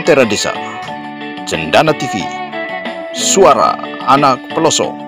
Lentera Desa, Cendana TV, suara anak pelosok.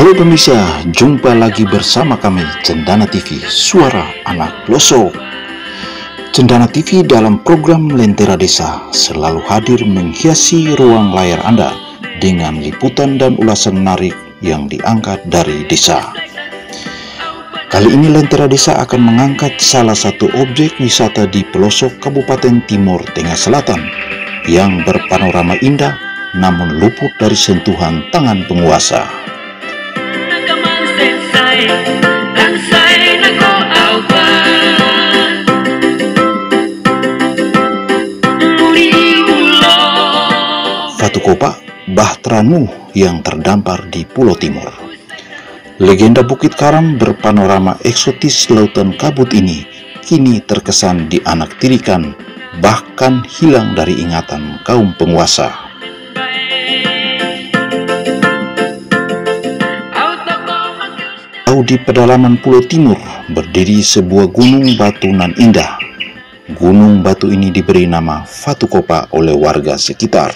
Halo pemirsa, jumpa lagi bersama kami Cendana TV, suara anak pelosok. Cendana TV dalam program Lentera Desa selalu hadir menghiasi ruang layar Anda dengan liputan dan ulasan menarik yang diangkat dari desa. Kali ini Lentera Desa akan mengangkat salah satu objek wisata di pelosok Kabupaten Timur Tengah Selatan yang berpanorama indah namun luput dari sentuhan tangan penguasa. Fatukopa, Bahtera Nuh yang terdampar di Pulau Timur. Legenda Bukit Karam berpanorama eksotis lautan kabut ini kini terkesan dianaktirikan, bahkan hilang dari ingatan kaum penguasa. Di pedalaman Pulau Timur berdiri sebuah gunung batu nan indah. Gunung batu ini diberi nama Fatukopa oleh warga sekitar.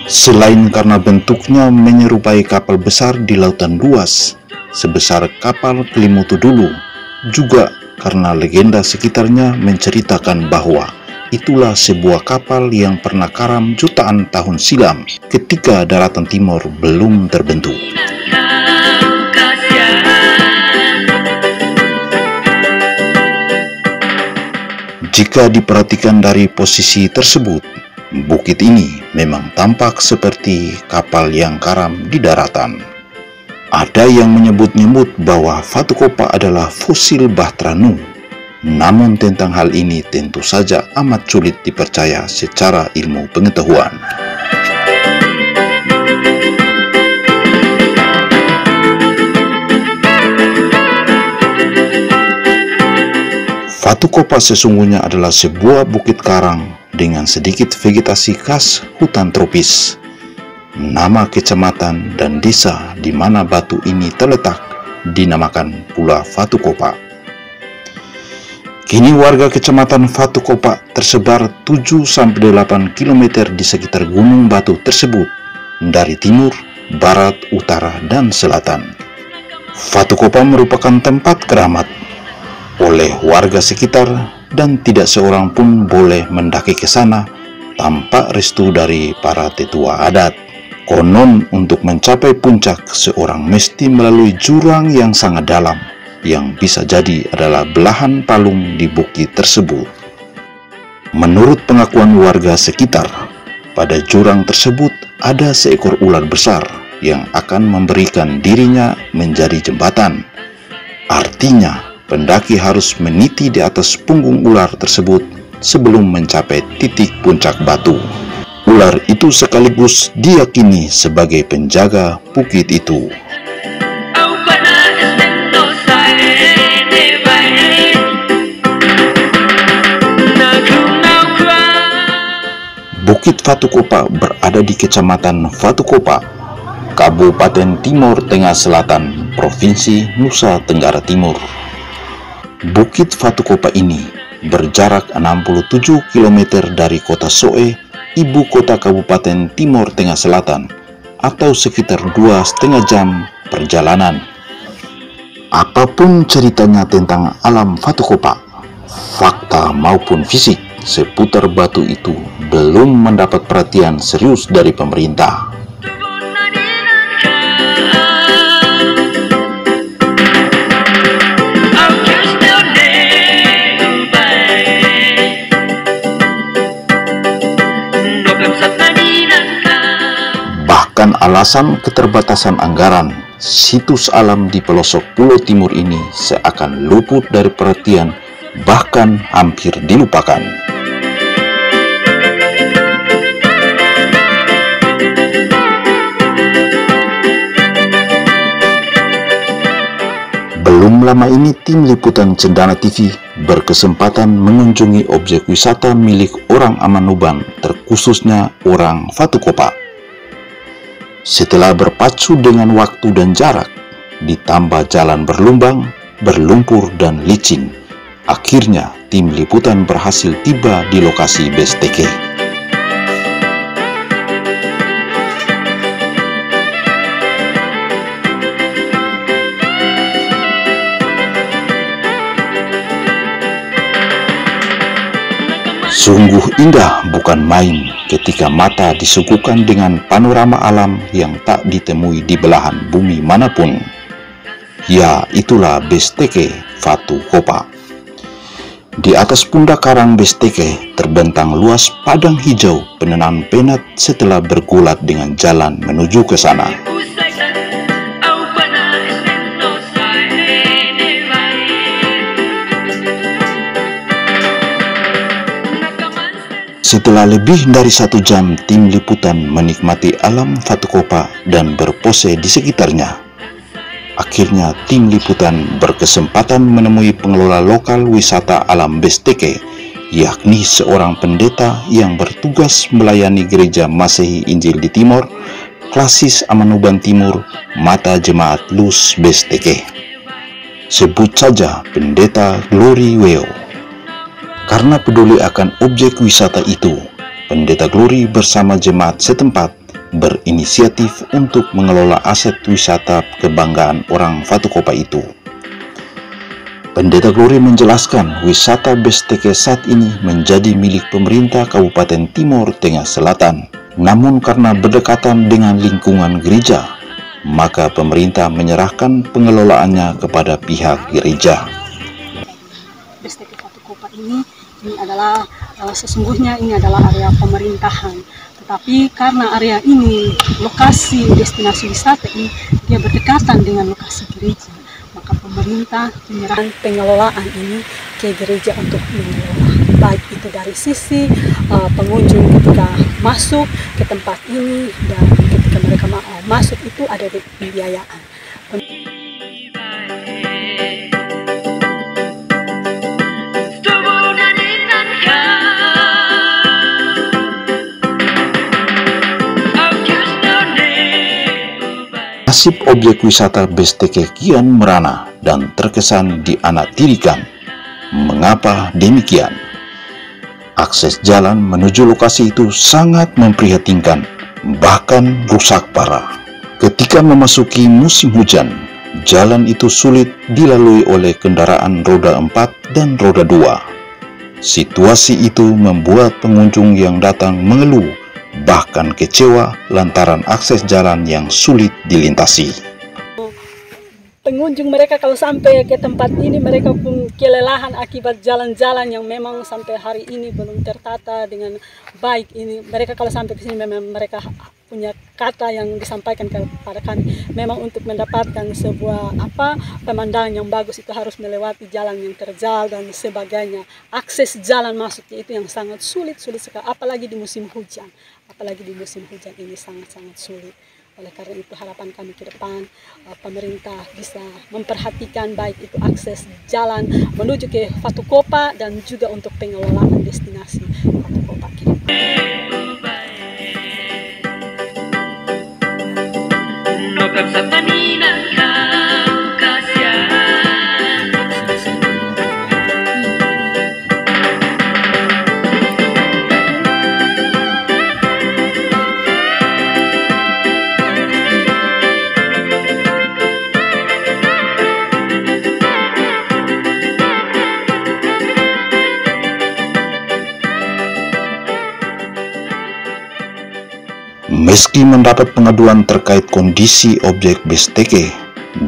Selain karena bentuknya menyerupai kapal besar di lautan luas sebesar kapal Kelimutu dulu, juga karena legenda sekitarnya menceritakan bahwa itulah sebuah kapal yang pernah karam jutaan tahun silam ketika daratan timur belum terbentuk. Jika diperhatikan dari posisi tersebut, bukit ini memang tampak seperti kapal yang karam di daratan. Ada yang menyebut-nyebut bahwa Fatukopa adalah fosil Bahtera Nuh. Namun tentang hal ini tentu saja amat sulit dipercaya secara ilmu pengetahuan. Fatukopa sesungguhnya adalah sebuah bukit karang dengan sedikit vegetasi khas hutan tropis. Nama kecamatan dan desa di mana batu ini terletak dinamakan pula Fatukopa. Kini warga kecamatan Fatukopa tersebar 7-8 km di sekitar gunung batu tersebut dari timur, barat, utara, dan selatan. Fatukopa merupakan tempat keramat oleh warga sekitar dan tidak seorang pun boleh mendaki ke sana tanpa restu dari para tetua adat. Konon untuk mencapai puncak seorang mesti melalui jurang yang sangat dalam yang bisa jadi adalah belahan palung di bukit tersebut. Menurut pengakuan warga sekitar, pada jurang tersebut ada seekor ular besar yang akan memberikan dirinya menjadi jembatan. Artinya, pendaki harus meniti di atas punggung ular tersebut sebelum mencapai titik puncak batu. Ular itu sekaligus diyakini sebagai penjaga bukit itu. Bukit Fatukopa berada di Kecamatan Fatukopa, Kabupaten Timur Tengah Selatan, Provinsi Nusa Tenggara Timur. Bukit Fatukopa ini berjarak 67 km dari kota Soe, ibu kota Kabupaten Timur Tengah Selatan, atau sekitar 2,5 jam perjalanan. Apapun ceritanya tentang alam Fatukopa, fakta maupun fisik seputar batu itu belum mendapat perhatian serius dari pemerintah. Dengan alasan keterbatasan anggaran, situs alam di pelosok Pulau Timur ini seakan luput dari perhatian, bahkan hampir dilupakan. Belum lama ini tim liputan Cendana TV berkesempatan mengunjungi objek wisata milik orang Amanuban, terkhususnya orang Fatukopa. Setelah berpacu dengan waktu dan jarak, ditambah jalan berlumbang, berlumpur, dan licin, akhirnya tim liputan berhasil tiba di lokasi BSTK. Sungguh indah bukan main ketika mata disuguhkan dengan panorama alam yang tak ditemui di belahan bumi manapun. Ya, itulah BSTK Fatukopa. Di atas pundak karang BSTK terbentang luas padang hijau penenan penat setelah bergulat dengan jalan menuju ke sana. Setelah lebih dari 1 jam tim liputan menikmati alam Fatukopa dan berpose di sekitarnya, akhirnya tim liputan berkesempatan menemui pengelola lokal wisata alam BSTK, yakni seorang pendeta yang bertugas melayani gereja Masehi Injil di Timor, Klasis Amanuban Timur, Mata Jemaat Luz BSTK. Sebut saja Pendeta Glory Weo. Karena peduli akan objek wisata itu, Pendeta Glory bersama jemaat setempat berinisiatif untuk mengelola aset wisata kebanggaan orang Fatukopa itu. Pendeta Glory menjelaskan wisata BSTK saat ini menjadi milik pemerintah Kabupaten Timor Tengah Selatan. Namun karena berdekatan dengan lingkungan gereja, maka pemerintah menyerahkan pengelolaannya kepada pihak gereja. BSTK Fatukopa ini adalah sesungguhnya ini adalah area pemerintahan, tetapi karena area ini lokasi destinasi wisata ini dia berdekatan dengan lokasi gereja, maka pemerintah menyerahkan pengelolaan ini ke gereja untuk mengelola, baik itu dari sisi pengunjung ketika masuk ke tempat ini dan ketika mereka masuk itu ada pembiayaan. Nasib objek wisata BSTK kian merana dan terkesan dianaktirikan. Mengapa demikian? Akses jalan menuju lokasi itu sangat memprihatinkan, bahkan rusak parah. Ketika memasuki musim hujan, jalan itu sulit dilalui oleh kendaraan roda 4 dan roda 2. Situasi itu membuat pengunjung yang datang mengeluh, bahkan kecewa lantaran akses jalan yang sulit dilintasi. Pengunjung mereka kalau sampai ke tempat ini mereka pun kelelahan akibat jalan-jalan yang memang sampai hari ini belum tertata dengan baik ini. Mereka kalau sampai ke sini memang mereka punya kata yang disampaikan kepada kami. Memang untuk mendapatkan sebuah pemandangan yang bagus itu harus melewati jalan yang terjal dan sebagainya. Akses jalan masuknya itu yang sangat sulit sekali, apalagi di musim hujan. Apalagi di musim hujan ini sangat-sangat sulit. Oleh karena itu harapan kami ke depan pemerintah bisa memperhatikan baik itu akses jalan menuju ke Fatukopa dan juga untuk pengelolaan destinasi Fatukopa ke depan. Meski mendapat pengaduan terkait kondisi objek BSTK,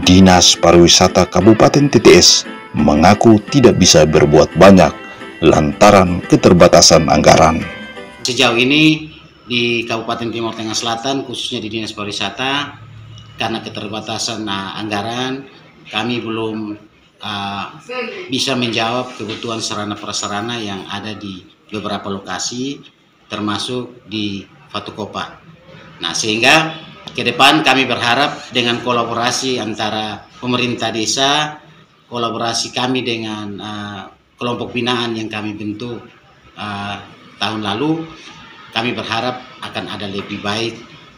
Dinas Pariwisata Kabupaten TTS mengaku tidak bisa berbuat banyak lantaran keterbatasan anggaran. Sejauh ini di Kabupaten Timur Tengah Selatan, khususnya di Dinas Pariwisata, karena keterbatasan anggaran, kami belum bisa menjawab kebutuhan sarana prasarana yang ada di beberapa lokasi, termasuk di Fatukopa. Nah, sehingga ke depan kami berharap dengan kolaborasi antara pemerintah desa, kolaborasi kami dengan kelompok binaan yang kami bentuk tahun lalu, kami berharap akan ada lebih baik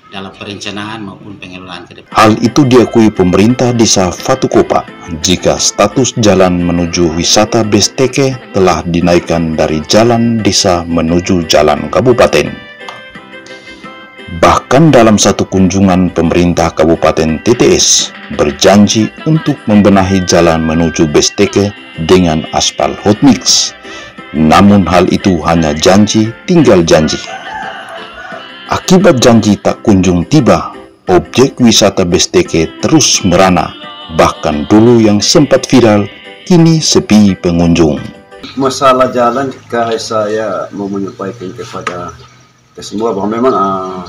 dalam perencanaan maupun pengelolaan ke depan. Hal itu diakui pemerintah desa Fatukopa jika status jalan menuju wisata Besteke telah dinaikkan dari jalan desa menuju jalan kabupaten. Bahkan dalam satu kunjungan pemerintah Kabupaten TTS berjanji untuk membenahi jalan menuju Besteke dengan aspal hot mix. Namun hal itu hanya janji tinggal janji. Akibat janji tak kunjung tiba, objek wisata Besteke terus merana. Bahkan dulu yang sempat viral, kini sepi pengunjung. Masalah jalan, saya mau menyampaikan kepada semua bahwa memang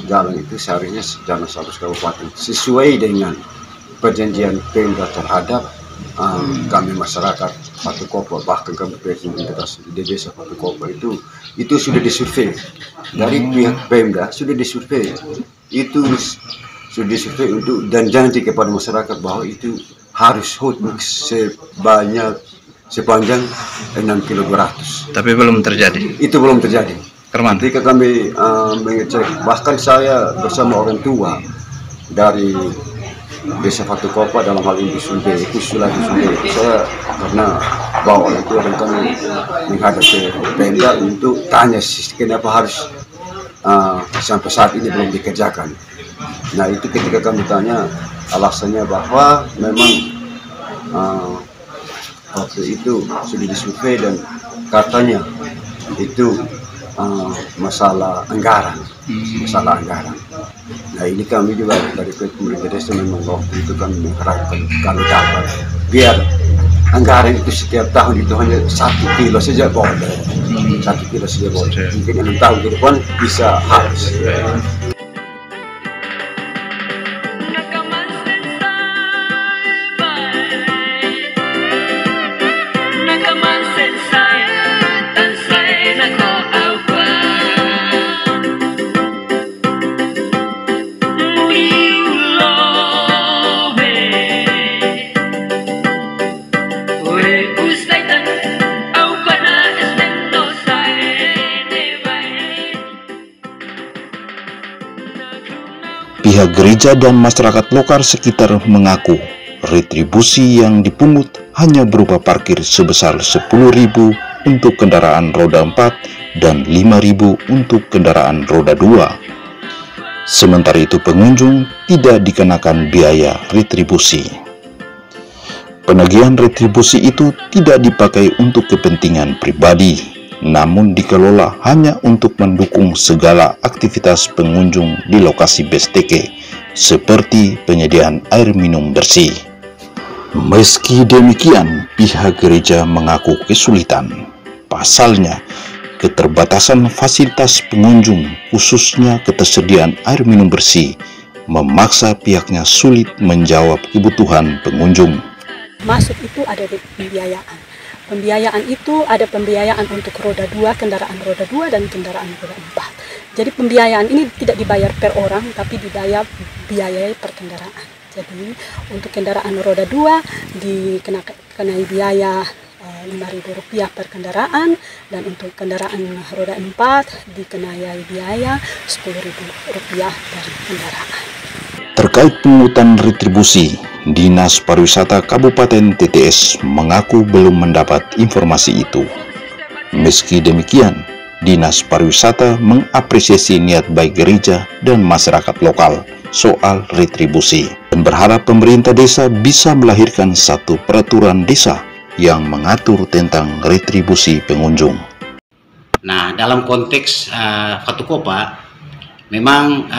jalan itu seharusnya jalan 100 kabupaten sesuai dengan perjanjian Pemda terhadap kami masyarakat Fatukopa, bahkan kami pemerintah di desa Fatukopa itu sudah disurvei dari pihak Pemda, sudah disurvei untuk dan janji kepada masyarakat bahwa itu harus hot mix sepanjang 6,2 km. Tapi belum terjadi. Itu belum terjadi. Ketika kami mengecek, bahkan saya bersama orang tua dari desa Fatukopa, dalam hal ini Sunde, saya karena bawa orang tua dan kami menghadap ke Pemda untuk tanya kenapa harus sampai saat ini belum dikerjakan. Nah, itu ketika kami tanya, alasannya bahwa memang waktu itu sudah disurvei dan katanya itu masalah anggaran. Nah, ini kami juga dari pemerintah desa memang waktu itu kami mengharapkan kami dapat biar anggaran itu setiap tahun itu hanya 1 kilo saja boleh. 1 kilo saja boleh. Mungkin 6 tahun ke depan bisa habis. Pihak gereja dan masyarakat lokal sekitar mengaku retribusi yang dipungut hanya berupa parkir sebesar 10.000 untuk kendaraan roda 4 dan 5.000 untuk kendaraan roda 2. Sementara itu pengunjung tidak dikenakan biaya retribusi. Penagihan retribusi itu tidak dipakai untuk kepentingan pribadi, namun dikelola hanya untuk mendukung segala aktivitas pengunjung di lokasi Besteke, seperti penyediaan air minum bersih. Meski demikian, pihak gereja mengaku kesulitan. Pasalnya, keterbatasan fasilitas pengunjung, khususnya ketersediaan air minum bersih, memaksa pihaknya sulit menjawab kebutuhan pengunjung. Masuk itu ada pembiayaan. Pembiayaan itu ada pembiayaan untuk roda 2, kendaraan roda 2 dan kendaraan roda 4. Jadi pembiayaan ini tidak dibayar per orang, tapi dibayar biaya per kendaraan. Jadi untuk kendaraan roda 2 dikenai biaya Rp5.000 per kendaraan, dan untuk kendaraan roda 4 dikenai biaya Rp10.000 per kendaraan. Terkait pungutan retribusi, Dinas Pariwisata Kabupaten TTS mengaku belum mendapat informasi itu. Meski demikian, Dinas Pariwisata mengapresiasi niat baik gereja dan masyarakat lokal soal retribusi dan berharap pemerintah desa bisa melahirkan satu peraturan desa yang mengatur tentang retribusi pengunjung. Nah, dalam konteks Fatukopa memang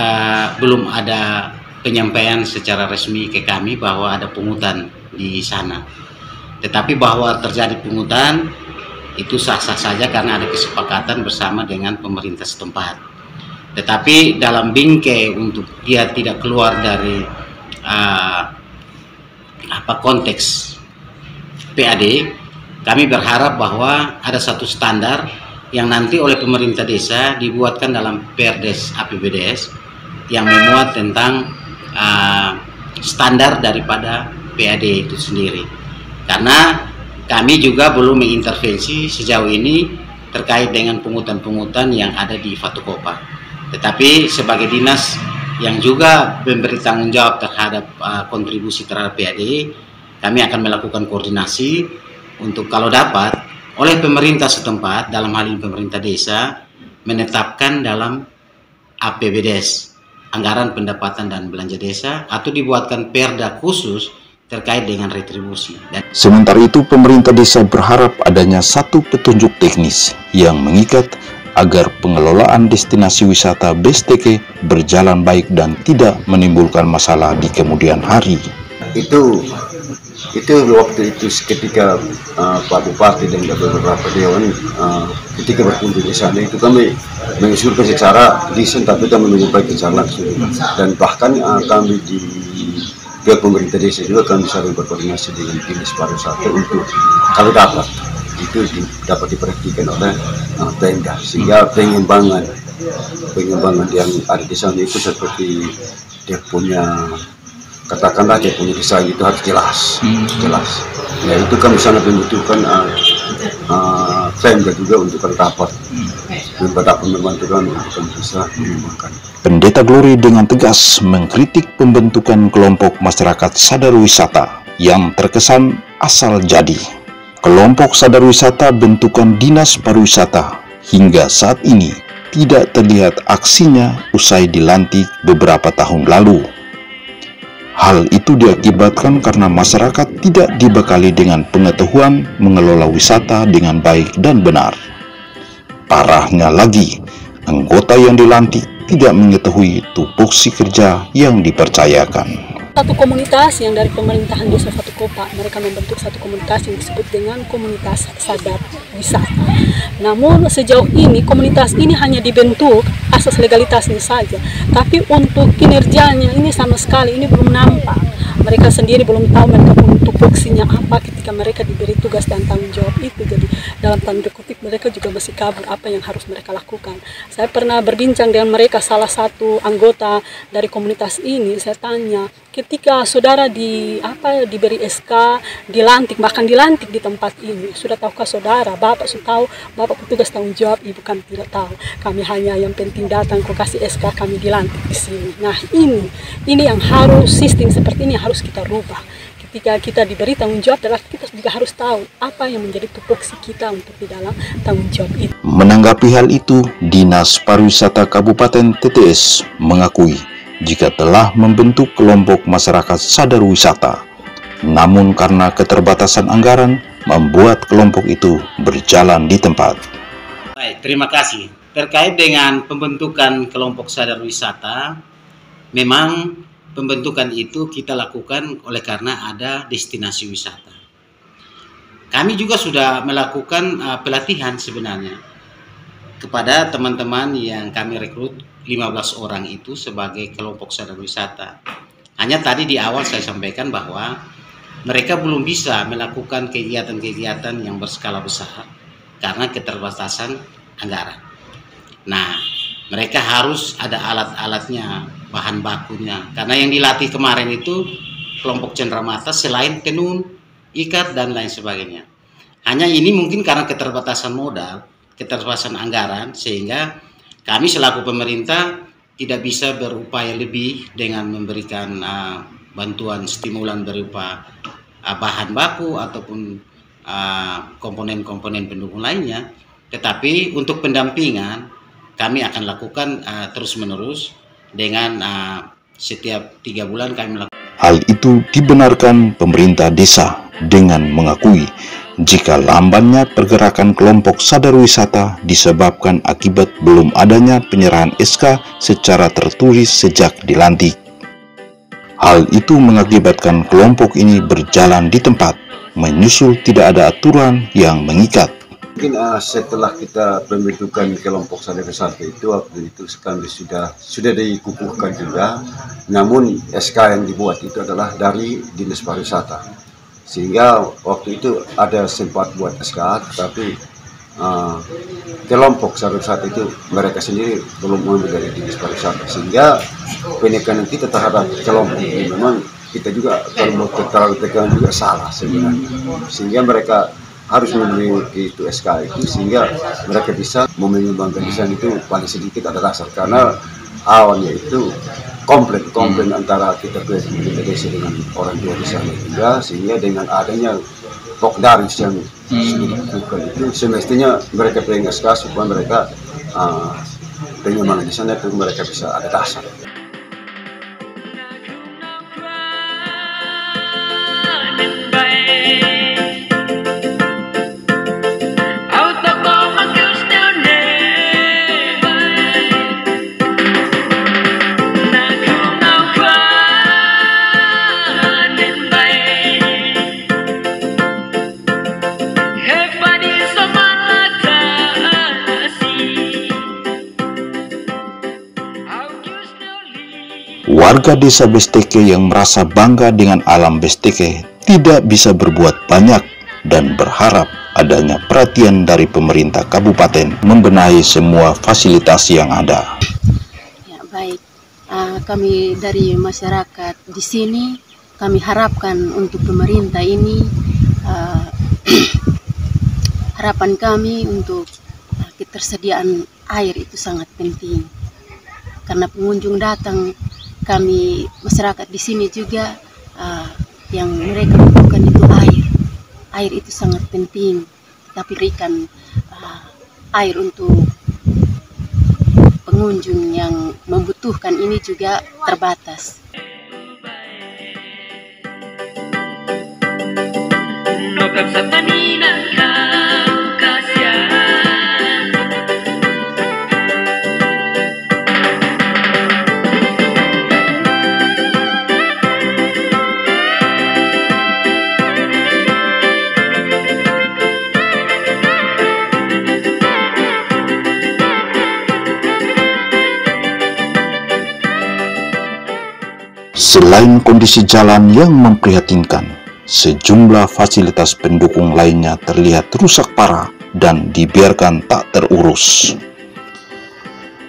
belum ada penyampaian secara resmi ke kami bahwa ada pungutan di sana. Tetapi bahwa terjadi pungutan itu sah-sah saja karena ada kesepakatan bersama dengan pemerintah setempat. Tetapi dalam bingkai untuk dia tidak keluar dari konteks PAD, kami berharap bahwa ada satu standar yang nanti oleh pemerintah desa dibuatkan dalam Perdes APBDes yang memuat tentang standar daripada PAD itu sendiri. Karena kami juga belum mengintervensi sejauh ini terkait dengan pungutan-pungutan yang ada di Fatukopa. Tetapi sebagai dinas yang juga memberi tanggung jawab terhadap kontribusi terhadap PAD, kami akan melakukan koordinasi untuk kalau dapat oleh pemerintah setempat, dalam hal ini pemerintah desa, menetapkan dalam APBDes, anggaran pendapatan dan belanja desa, atau dibuatkan perda khusus terkait dengan retribusi. Sementara itu, pemerintah desa berharap adanya satu petunjuk teknis yang mengikat agar pengelolaan destinasi wisata BSTK berjalan baik dan tidak menimbulkan masalah di kemudian hari. Itu waktu itu ketika Pak Bupati dan beberapa dewan ketika berkunjung di sana, itu kami mengusulkan secara desain, tapi kami menyampaikan secara langsung, dan bahkan kami di pihak pemerintah desa juga kami saling berkoordinasi dengan dinas pariwisata untuk kalau dapat itu dapat diperhatikan oleh Pemda, sehingga pengembangan yang ada di sana itu seperti dia punya, katakanlah dia punya desain itu harus jelas. Ya, itu kami sangat membutuhkan Pemda juga untuk dapat membantu kami untuk bisa mengembangkan. Pendeta Glory dengan tegas mengkritik pembentukan kelompok masyarakat sadar wisata yang terkesan asal jadi. Kelompok sadar wisata bentukan Dinas Pariwisata hingga saat ini tidak terlihat aksinya usai dilantik beberapa tahun lalu. Hal itu diakibatkan karena masyarakat tidak dibekali dengan pengetahuan mengelola wisata dengan baik dan benar. Parahnya lagi, anggota yang dilantik tidak mengetahui tupoksi kerja yang dipercayakan. Satu komunitas yang dari pemerintahan desa Fatukopa, mereka membentuk satu komunitas yang disebut dengan komunitas sadar wisata. Namun sejauh ini komunitas ini hanya dibentuk asas legalitasnya saja, tapi untuk kinerjanya ini sama sekali ini belum nampak. Mereka sendiri belum tahu mereka untuk fungsinya apa ketika mereka diberi tugas dan tanggung jawab itu. Jadi dalam tanda kutip mereka juga masih kabur apa yang harus mereka lakukan. Saya pernah berbincang dengan mereka, salah satu anggota dari komunitas ini, saya tanya, ketika saudara diberi SK, dilantik, bahkan dilantik di tempat ini, sudah tahukah saudara, bapak sudah tahu, bapak petugas tanggung jawab, ibu kami tidak tahu. Kami hanya yang penting datang kok kasih SK, kami dilantik di sini. Nah ini yang harus, sistem seperti ini harus kita rubah. Ketika kita diberi tanggung jawab, kita juga harus tahu apa yang menjadi tupoksi kita untuk di dalam tanggung jawab itu. Menanggapi hal itu, Dinas Pariwisata Kabupaten TTS mengakui jika telah membentuk kelompok masyarakat sadar wisata, namun karena keterbatasan anggaran membuat kelompok itu berjalan di tempat. Baik, terima kasih. Terkait dengan pembentukan kelompok sadar wisata, memang pembentukan itu kita lakukan oleh karena ada destinasi wisata. Kami juga sudah melakukan pelatihan sebenarnya kepada teman-teman yang kami rekrut 15 orang itu sebagai kelompok sadar wisata. Hanya tadi di awal saya sampaikan bahwa mereka belum bisa melakukan kegiatan-kegiatan yang berskala besar karena keterbatasan anggaran. Nah, mereka harus ada alat-alatnya, bahan bakunya. Karena yang dilatih kemarin itu kelompok cenderamata selain tenun, ikat, dan lain sebagainya. Hanya ini mungkin karena keterbatasan modal, keterbatasan anggaran, sehingga kami selaku pemerintah tidak bisa berupaya lebih dengan memberikan bantuan stimulan berupa bahan baku ataupun komponen-komponen pendukung lainnya. Tetapi untuk pendampingan kami akan lakukan terus-menerus dengan setiap 3 bulan kami melakukan. Hal itu dibenarkan pemerintah desa dengan mengakui jika lambannya pergerakan kelompok sadar wisata disebabkan akibat belum adanya penyerahan SK secara tertulis sejak dilantik. Hal itu mengakibatkan kelompok ini berjalan di tempat, menyusul tidak ada aturan yang mengikat. mungkin setelah kita pembentukan kelompok sadar bersatu itu, waktu itu kami sudah dikukuhkan juga, namun SK yang dibuat itu adalah dari Dinas Pariwisata, sehingga waktu itu ada sempat buat SK, tetapi kelompok sadar bersatu itu mereka sendiri belum mengambil dari Dinas Pariwisata, sehingga penekanan kita terhadap kelompok ini memang kita juga kalau mau terlalu tekan juga salah sebenarnya, sehingga mereka harus memiliki itu SK itu, sehingga mereka bisa menyumbangkan di sana itu paling sedikit ada dasar, karena awalnya itu komplain antara kita desa dengan orang tua di sana juga, sehingga dengan adanya Pokdaris yang bukan itu semestinya mereka pengen SK supaya mereka penyumbangan di sana itu mereka bisa ada dasar. Warga desa Besteke yang merasa bangga dengan alam Besteke tidak bisa berbuat banyak dan berharap adanya perhatian dari pemerintah kabupaten membenahi semua fasilitas yang ada. Ya, baik. Kami dari masyarakat di sini, kami harapkan untuk pemerintah ini, harapan kami untuk ketersediaan air itu sangat penting. Karena pengunjung datang, kami masyarakat di sini juga yang mereka butuhkan itu air. Air itu sangat penting. Tapi berikan air untuk pengunjung yang membutuhkan ini juga terbatas. Selain kondisi jalan yang memprihatinkan, sejumlah fasilitas pendukung lainnya terlihat rusak parah dan dibiarkan tak terurus.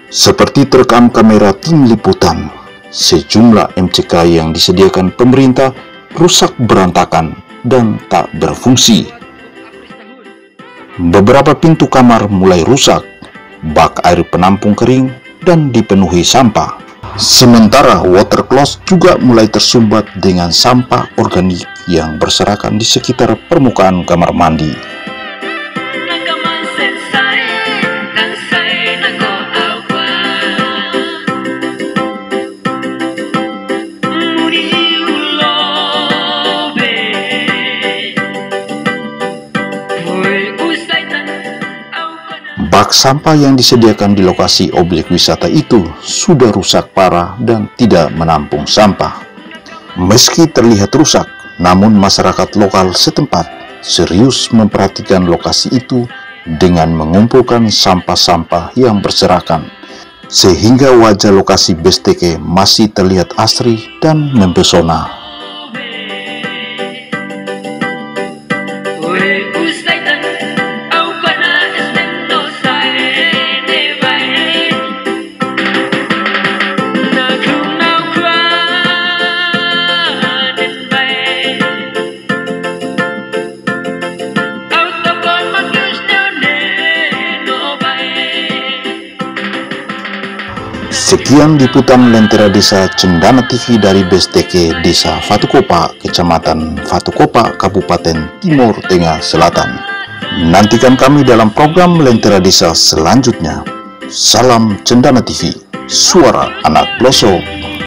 Seperti terekam kamera tim liputan, sejumlah MCK yang disediakan pemerintah rusak berantakan dan tak berfungsi. Beberapa pintu kamar mulai rusak, bak air penampung kering dan dipenuhi sampah. Sementara water closet juga mulai tersumbat dengan sampah organik yang berserakan di sekitar permukaan kamar mandi. Bak sampah yang disediakan di lokasi objek wisata itu sudah rusak parah dan tidak menampung sampah. Meski terlihat rusak, namun masyarakat lokal setempat serius memperhatikan lokasi itu dengan mengumpulkan sampah-sampah yang berserakan, sehingga wajah lokasi Besteke masih terlihat asri dan mempesona. Sekian liputan Lentera Desa Cendana TV dari Besteke, Desa Fatukopa, Kecamatan Fatukopa, Kabupaten Timur Tengah Selatan. Nantikan kami dalam program Lentera Desa selanjutnya. Salam Cendana TV, suara anak pelosok.